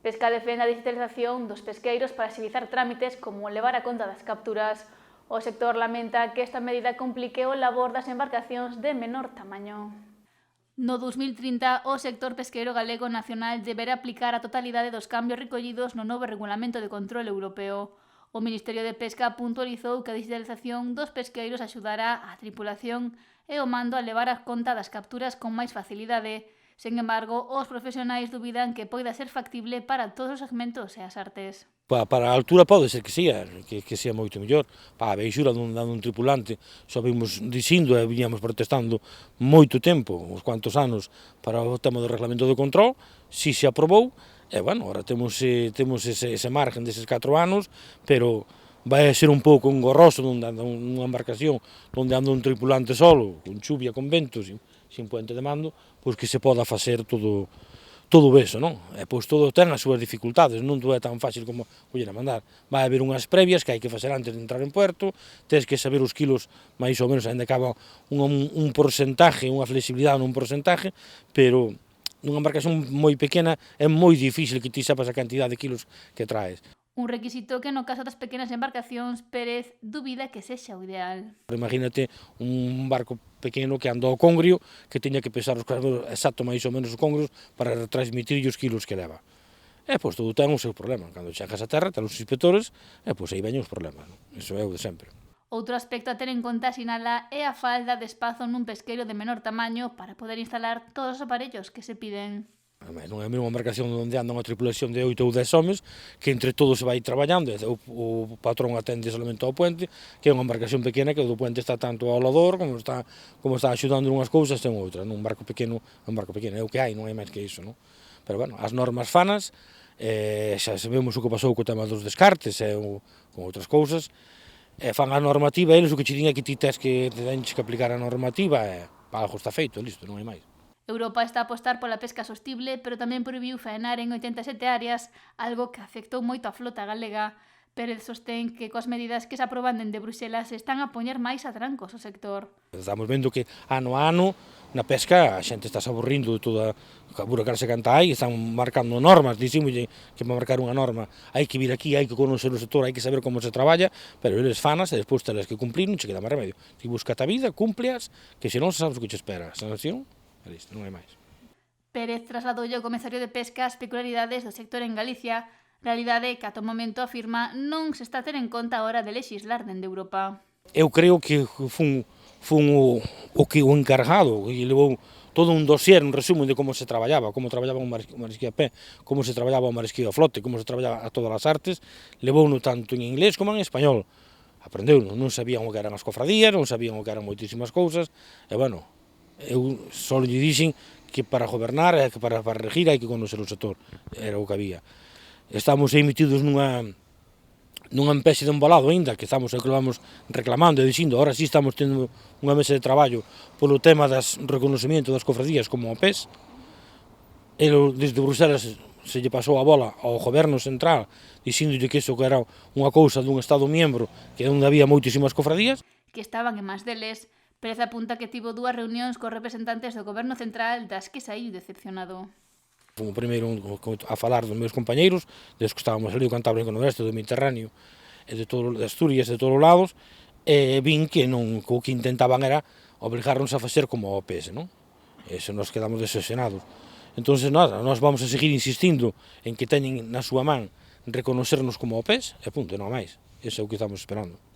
Pesca defende a digitalización dos pesqueiros para axilizar trámites como levar a conta das capturas. O sector lamenta que esta medida complique o labor das embarcacións de menor tamaño. No 2030, o sector pesqueiro galego nacional deberá aplicar a totalidade dos cambios recollidos no novo Regulamento de Control Europeo. O Ministerio de Pesca puntualizou que a digitalización dos pesqueiros axudará á tripulación e o mando a levar a conta das capturas con máis facilidade. Sen embargo, os profesionais dubidan que poida ser factible para todos os segmentos e as artes. Para a altura pode ser que sea moito mellor. A veixura dun tripulante, só vimos dicindo e viñamos protestando moito tempo, uns cuantos anos, para o tema do reglamento de control, si se aprobou, e, bueno, agora temos ese margen deses 4 anos, pero vai ser un pouco engorroso nunha embarcación onde anda un tripulante solo, con chuvia, con ventos, sin puente de mando, pois que se poda facer todo eso, non? E pois todo ten as súas dificultades, non todo é tan fácil como a mandar. Vai haber unhas previas que hai que facer antes de entrar en puerto, tens que saber os kilos máis ou menos, ainda acaba un porcentaje, unha flexibilidade nun porcentaje, pero nunha embarcación moi pequena é moi difícil que ti sepas a cantidad de kilos que traes. Un requisito que no caso das pequenas embarcacións, Pérez dubida que sexa o ideal. Imagínate un barco pequeno que anda ao congrio, que teña que pesar os exacto máis ou menos os congrios para transmitir os kilos que leva. E pois todo ten o seu problema. Cando chegas a terra, ten os inspectores, e pois aí veñen os problemas. Iso é o de sempre. Outro aspecto a ter en conta, sinala, é a falta de espazo nun pesqueiro de menor tamaño para poder instalar todos os aparellos que se piden. Non é a mesma embarcación onde anda unha tripulación de 8 ou 10 homes, que entre todos se vai traballando, e o patrón atende solamente ao puente, que é unha embarcación pequena que o do puente está tanto ao lador, como está axudando en unhas cousas, ten outra. Nun barco pequeno, é o que hai, non hai máis que iso, non? Pero, bueno, as normas fanas, xa sabemos o que pasou co tema dos descartes e con outras cousas, fan a normativa, eles o que che din é que ti tens que aplicar a normativa, e para algo está feito, listo, non hai máis. Europa está a apostar pola pesca sostible, pero tamén prohibiu faenar en 87 áreas, algo que afectou moito a flota galega. Pérez sostén que coas medidas que se aproban dende Bruxelas están a poñer máis atrancos ao sector. Estamos vendo que ano a ano na pesca a xente está se aburrindo de toda a burocracia que hai, están marcando normas, dicimos que para marcar unha norma hai que vir aquí, hai que conocer o sector, hai que saber como se traballa, pero eles fanas e despois teles que cumplir, non che queda máis remedio. Ti buscate a vida, cúmpleas, que senón sabes o que che espera. Sanción, listo, non hai máis. Pérez trasladoulle ao comisario de Pesca as peculiaridades do sector en Galicia, realidade que ata o momento afirma non se está a ter en conta a hora de lexislar dende Europa. Eu creo que fun o encargado, e levou todo un dossier, un resumo de como se traballaba un marisqueo a pé, como se traballaba o marisqueo a flote, como se traballaba a todas as artes, levouno tanto en inglés como en español. Aprendeuno, non sabían o que eran as cofradías, non sabían o que eran moitísimas cousas, e, bueno, eu só lle dixen que para gobernar e que para regir hai que conocer o sector, era o que había. Estamos aí metidos nunha especie de embolado ainda, que vamos reclamando e dicindo, ahora sí estamos tendo unha mesa de traballo polo tema das reconocimiento das cofradías como o PES, e desde Bruxelas se lle pasou a bola ao goberno central, dicíndolle que iso era unha cousa dun Estado miembro, que onde había moitísimas cofradías, que estaban en máis deles. Pérez apunta que tivo 2 reunións cos representantes do goberno central das que saíu decepcionado. Fomos primeiro a falar dos meus compañeiros, desde que estábamos ali o Cantábrico no Oeste, do Mediterráneo, e de Asturias, de todos os lados, e vin que o que intentaban era obligarnos a facer como o PS, non? E se nos quedamos decepcionados. Entón, nós vamos a seguir insistindo en que teñen na súa man reconocernos como o PES, e punto, non máis. Ese é o que estamos esperando.